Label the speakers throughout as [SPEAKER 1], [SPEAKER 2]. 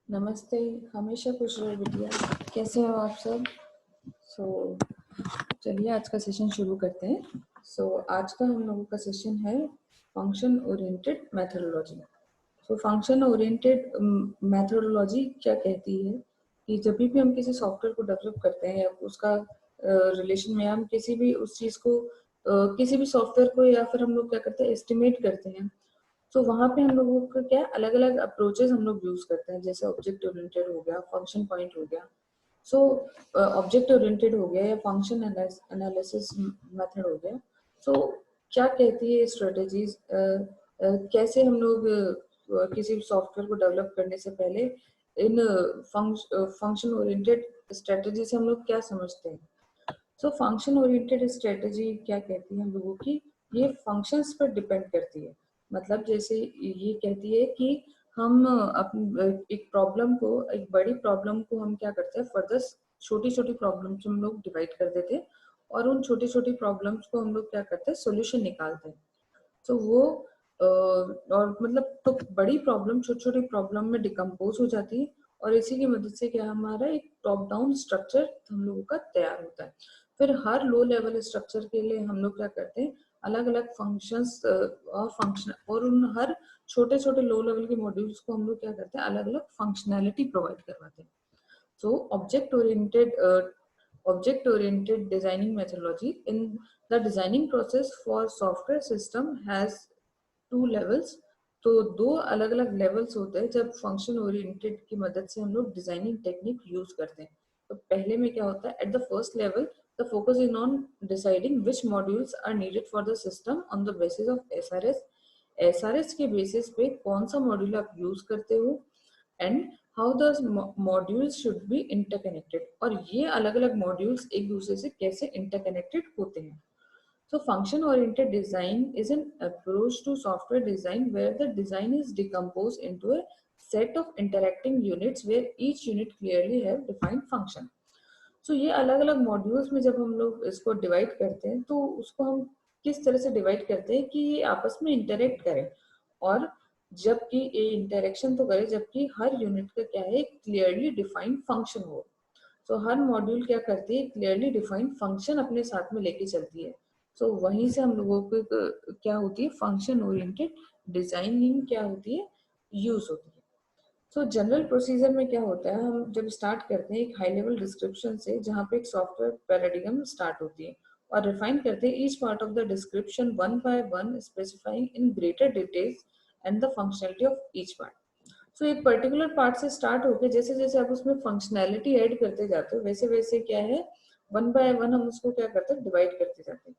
[SPEAKER 1] नमस्ते। हमेशा खुश रहो बिटिया। कैसे हो आप सब? चलिए आज का सेशन शुरू करते हैं। आज का हम लोगों का सेशन है function oriented methodology. Function oriented methodology क्या कहती है कि जब भी हम किसी सॉफ्टवेयर को डेवलप करते हैं या उसका रिलेशन में हम किसी भी उस चीज़ को किसी भी सॉफ्टवेयर को या फिर हम लोग क्या करते हैं एस्टिमेट करते हैं। वहाँ पे हम लोगों का क्या अलग अलग अप्रोचेस हम लोग यूज करते हैं, जैसे ऑब्जेक्ट ओरिएंटेड हो गया, फंक्शन पॉइंट हो गया। ऑब्जेक्ट ओरिएंटेड हो गया या फंक्शन एनालिसिस मेथड हो गया। क्या कहती है स्ट्रेटेजीज, कैसे हम लोग किसी सॉफ्टवेयर को डेवलप करने से पहले इन फंक्शन ओरिएंटेड स्ट्रेटेजी से हम लोग क्या समझते हैं। फंक्शन ओरिएंटेड स्ट्रेटेजी क्या कहती है हम लोगों की, ये फंक्शंस पर डिपेंड करती है। मतलब जैसे ये कहती है कि हम एक प्रॉब्लम को, एक बड़ी प्रॉब्लम को हम क्या करते हैं फर्दर छोटी छोटी प्रॉब्लम्स हम लोग डिवाइड कर देते हैं और उन छोटी छोटी प्रॉब्लम्स को हम लोग क्या करते हैं सोल्यूशन निकालते हैं। वो और मतलब तो बड़ी प्रॉब्लम छोटी छोटी प्रॉब्लम में डिकम्पोज हो जाती है और इसी की मदद से क्या हमारा एक टॉप डाउन स्ट्रक्चर हम लोगों का तैयार होता है। फिर हर लो लेवल स्ट्रक्चर के लिए हम लोग क्या करते हैं अलग अलग फंक्शंस और फंक्शन और उन हर छोटे छोटे लो लेवल के मॉड्यूल्स को हम लोग क्या करते हैं अलग अलग फंक्शनैलिटी प्रोवाइड करवाते हैं। Object oriented designing methodology in the designing process for software system has two levels. तो दो अलग अलग लेवल्स होते हैं जब फंक्शन ओरिएंटेड की मदद से हम लोग डिजाइनिंग टेक्निक यूज करते हैं। तो पहले में क्या होता है, at the first level the focus is on deciding which modules are needed for the system on the basis of SRS. SRS के बेसिस पे कौन सा मॉड्यूल आप यूज करते हो and how the modules should be interconnected, और ये अलग अलग मॉड्यूल्स एक दूसरे से कैसे इंटरकनेक्टेड होते हैं। function-oriented design is an approach to software design where the design is decomposed into a set of interacting units where each unit clearly have defined function. ये अलग अलग मॉड्यूल्स में जब हम लोग इसको डिवाइड करते हैं तो उसको हम किस तरह से डिवाइड करते हैं कि ये आपस में इंटरेक्ट करें, और जबकि ये इंटरेक्शन तो करे जबकि हर यूनिट का क्या है क्लियरली डिफाइंड फंक्शन हो। हर मॉड्यूल क्या करती है क्लियरली डिफाइंड फंक्शन अपने साथ में लेके चलती है। वहीं से हम लोगों को क्या होती है फंक्शन ओरिएंटेड डिजाइनिंग क्या होती है यूज होती है। जनरल प्रोसीजर में क्या होता है, हम जब स्टार्ट करते हैं एक हाई लेवल डिस्क्रिप्शन से जहाँ पे एक सॉफ्टवेयर पैराडिगम स्टार्ट होती है और रिफाइन करते हैं each part of the description one by one specifying in greater details and the functionality of each part. एक पर्टिकुलर पार्ट से स्टार्ट होकर जैसे जैसे आप उसमें फंक्शनैलिटी ऐड करते जाते हो वैसे वैसे क्या है वन बाय वन हम उसको क्या करते हैं डिवाइड करते जाते हैं।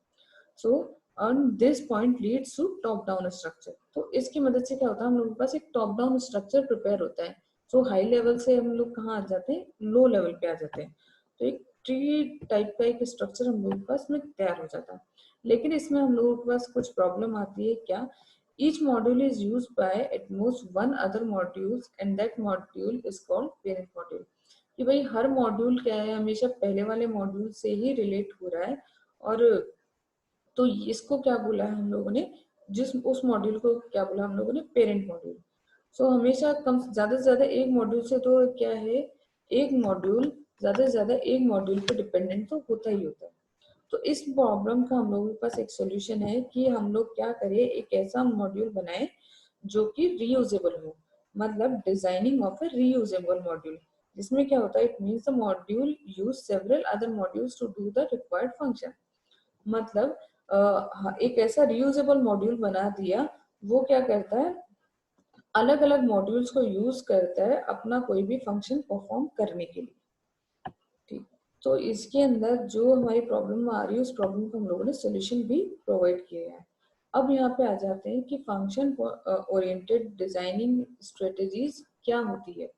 [SPEAKER 1] On this point leads to top down structure. इसकी मदद से क्या होता है हम लोगों के पास एक टॉप डाउन स्ट्रक्चर प्रिपेयर होता है। हाई लेवल से हम लोग कहाँ आ जाते हैं लो लेवल पे आ जाते हैं। एक ट्री टाइप का एक स्ट्रक्चर हम लोगों के पास में तैयार हो जाता है। लेकिन इसमें हम लोगों के पास कुछ प्रॉब्लम आती है क्या, each module is used by at most one other modules and that module is called parent module। कि भाई हर मॉड्यूल क्या है हमेशा पहले वाले मॉड्यूल से ही रिलेट हो रहा है, और तो इसको क्या बोला है हम लोगों ने, जिस उस मॉड्यूल को क्या बोला हम लोगों ने पेरेंट मॉड्यूल। हमेशा कम ज्यादा से ज्यादा एक मॉड्यूल से तो क्या है एक मॉड्यूल ज्यादा से ज्यादा एक मॉड्यूल पे डिपेंडेंट तो होता ही होता है। इस प्रॉब्लम का हम लोगों के पास एक सोल्यूशन है कि हम लोग क्या करें एक ऐसा मॉड्यूल बनाए जो कि रीयूजेबल हो, मतलब designing of a reusable module, जिसमें क्या होता है it means the module use several other modules to do the required function. मतलब एक ऐसा रीयूजेबल मॉड्यूल बना दिया वो क्या करता है अलग अलग मॉड्यूल्स को यूज करता है अपना कोई भी फंक्शन परफॉर्म करने के लिए। ठीक, इसके अंदर जो हमारी प्रॉब्लम आ रही है उस प्रॉब्लम को हम लोगों ने सोल्यूशन भी प्रोवाइड किया है। अब यहाँ पे आ जाते हैं कि फंक्शन ओरिएंटेड डिजाइनिंग स्ट्रेटेजीज क्या होती है।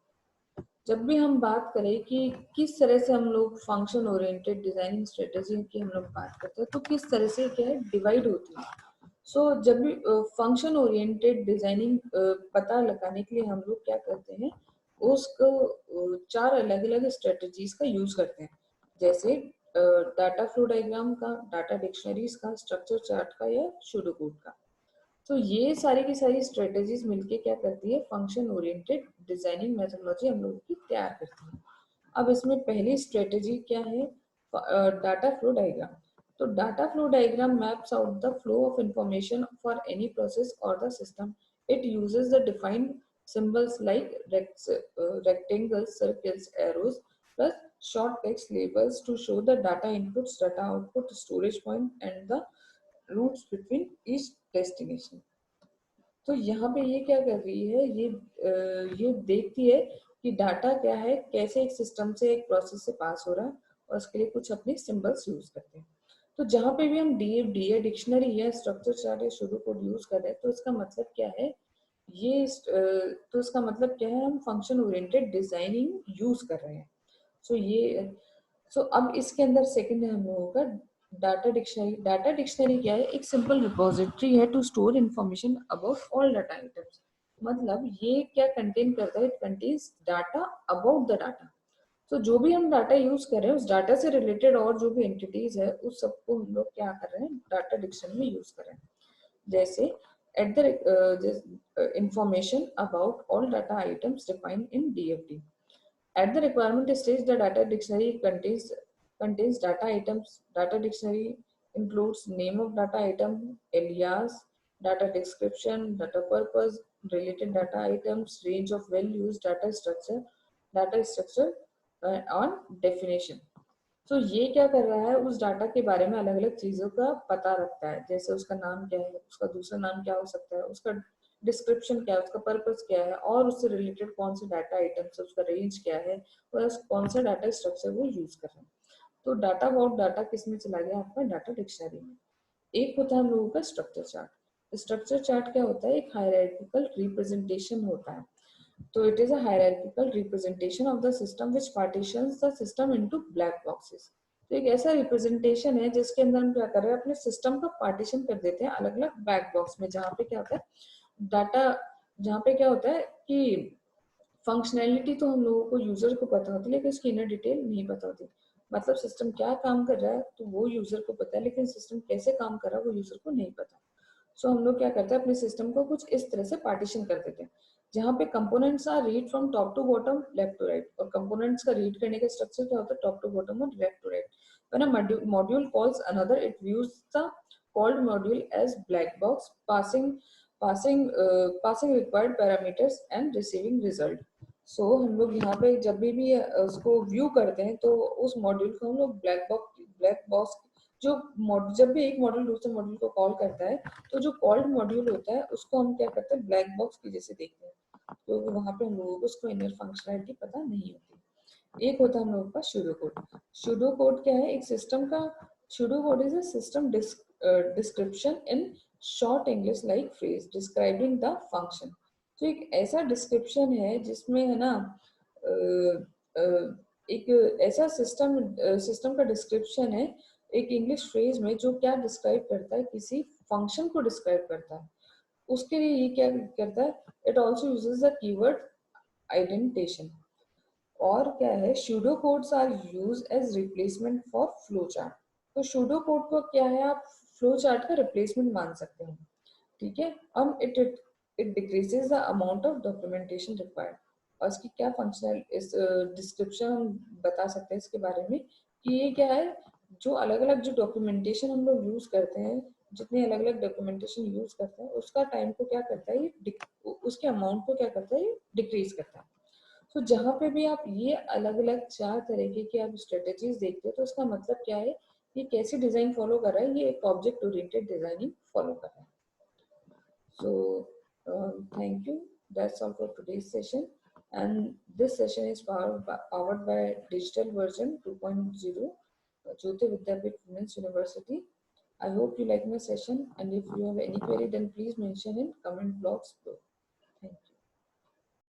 [SPEAKER 1] जब भी हम बात करें कि किस तरह से हम लोग फंक्शन ओरिएंटेड डिजाइनिंग स्ट्रेटेजी की हम लोग बात करते हैं तो किस तरह से क्या है डिवाइड होती है। जब भी फंक्शन ओरिएंटेड डिजाइनिंग पता लगाने के लिए हम लोग क्या करते हैं उसको चार अलग अलग स्ट्रेटजीज का यूज करते हैं, जैसे डाटा फ्लो डायग्राम का, डाटा डिक्शनरीज का, स्ट्रक्चर चार्ट का या सूडो कोड का। तो ये सारी की सारी स्ट्रेटेजीज मिलके क्या करती है, फंक्शन ओरिएंटेड डिजाइनिंग मेथोडोलॉजी हम लोग की तैयार करती है। अब इसमें पहली स्ट्रेटेजी क्या है, डाटा फ्लो डायग्राम। तो data flow diagram maps out the flow of information for any process or the system. It uses the defined symbols like rectangles, circles, arrows, plus short text labels to show the data inputs, data output, storage point, and the routes between each destination. तो यहाँ पे ये क्या कर रही है, ये देखती है कि डाटा क्या है, कैसे एक सिस्टम से एक प्रोसेस से पास हो रहा है, और उसके लिए कुछ अपने सिंबल्स यूज करते हैं। तो जहाँ पे भी हम डीएफडी या डिक्शनरी या स्ट्रक्चर चार्ट या सूडो कोड यूज कर रहे हैं, तो इसका मतलब क्या है, तो इसका मतलब क्या है, हम फंक्शन ओरिएंटेड डिजाइनिंग यूज कर रहे हैं। सो अब इसके अंदर सेकंड है हम लोगों का डाटा डिक्शनरी। डाटा डिक्शनरी क्या है, एक सिंपल रिपोजिटरी है to store information about all data items. मतलब ये क्या कंटेन करता है, it contains data about the data. तो जो भी हम डाटा यूज कर रहे हैं, उस डाटा से रिलेटेड और जो भी एंटिटीज है, उस सबको हम लोग क्या कर रहे हैं, डाटा डिक्शनरी में यूज कर रहे हैं। जैसे at the information about all data items defined in DFD. At the requirement stage, the data dictionary contains data items. Data dictionary includes name of data item, alias, data description, data purpose, related data items, range of values, data structure, on definition. तो ये क्या कर रहा है, उस data के बारे में अलग अलग चीजों का पता रखता है, जैसे उसका नाम क्या है, उसका दूसरा नाम क्या हो सकता है, उसका डिस्क्रिप्शन क्या है, उसका पर्पस क्या है, और उससे रिलेटेड कौन से डाटा आइटम्स, उसका रेंज क्या है, और कौन सा डाटा स्ट्रक्चर वो यूज कर रहे हैं। तो डाटा अबाउट डाटा किस में चला गया, आपका डाटा डिक्शनरी में। एक होता है हम लोगों का स्ट्रक्चर चार्ट। स्ट्रक्चर चार्ट क्या होता है, एक हायरार्किकल रिप्रेजेंटेशन होता है। So it is a hierarchical representation of the system which partitions the system into black boxes. तो एक ऐसा रिप्रेजेंटेशन है जिसके अंदर हम क्या कर रहे हैं, अपने सिस्टम का पार्टीशन कर देते हैं अलग अलग ब्लैक बॉक्स में, जहाँ पे क्या होता है डाटा, जहाँ पे क्या होता है कि फंक्शनैलिटी तो हम लोगों को यूजर को पता होती है, लेकिन उसकी इनर डिटेल नहीं पता होती। मतलब सिस्टम क्या काम कर रहा है तो वो यूजर को पता है, लेकिन सिस्टम कैसे काम कर रहा है वो यूजर को नहीं पता। सो हम लोग क्या करते हैं, अपने सिस्टम को कुछ इस तरह से पार्टीशन कर देते हैं, जहाँ पे components are read from top to bottom, left to right. और कंपोनेंट्स का रीड करने का स्ट्रक्चर क्या होता है, टॉप टू बॉटम और left to right. When a module calls another, it views the called module as black box, passing required parameters and receiving result. So हम लोग यहाँ पे जब भी उसको व्यू करते हैं, तो उस मॉड्यूल को हम लोग ब्लैक बॉक्स, जो जब भी एक मॉड्यूल दूसरे मॉड्यूल को कॉल करता है, तो जो कॉल्ड मॉड्यूल होता है उसको हम क्या करते हैं, ब्लैक बॉक्स की जैसे देखते हैं, क्योंकि वहां पे हम लोगों को उसको इनर फंक्शनैलिटी पता नहीं होती। एक होता है हम लोगों का शूडो कोड। शूडो कोड क्या है, एक सिस्टम का, pseudo code is a system description in short English like phrase describing the function. तो एक ऐसा डिस्क्रिप्शन है जिसमें है ना, एक ऐसा सिस्टम का डिस्क्रिप्शन है एक इंग्लिश फ्रेज में, जो क्या डिस्क्राइब करता है, किसी फंक्शन को डिस्क्राइब करता है। उसके लिए ये क्या करता है, it also uses the keyword identification. और क्या है, pseudo codes are use as replacement for flow chart. तो सूडो कोड को क्या है, आप फ्लो चार्ट का रिप्लेसमेंट मान सकते हैं। ठीक है, हम it decreases the amount of documentation required. और इसकी क्या फंक्शनल इस डिस्क्रिप्शन हम बता सकते हैं इसके बारे में, कि ये क्या है, जो अलग अलग जो डॉक्यूमेंटेशन हम लोग यूज करते हैं, जितने अलग अलग डॉक्यूमेंटेशन यूज करते हैं, उसका टाइम को क्या करता है, उसके अमाउंट को क्या करता है, डिक्रीज करता है। तो जहाँ पे भी आप ये अलग अलग चार तरीके की आप स्ट्रेटेजीज देखते हो, तो उसका मतलब क्या है, ये कैसी डिजाइन फॉलो कर रहा है, ये एक ऑब्जेक्ट ओरिएंटेड डिजाइनिंग फॉलो कर रहा है। So, thank you. That's all for today's session. And this session is powered by digital version 2.0, Jyoti Vidyapith Women's University. I hope you like my session, and if you have any query, then please mention in comment blocks below.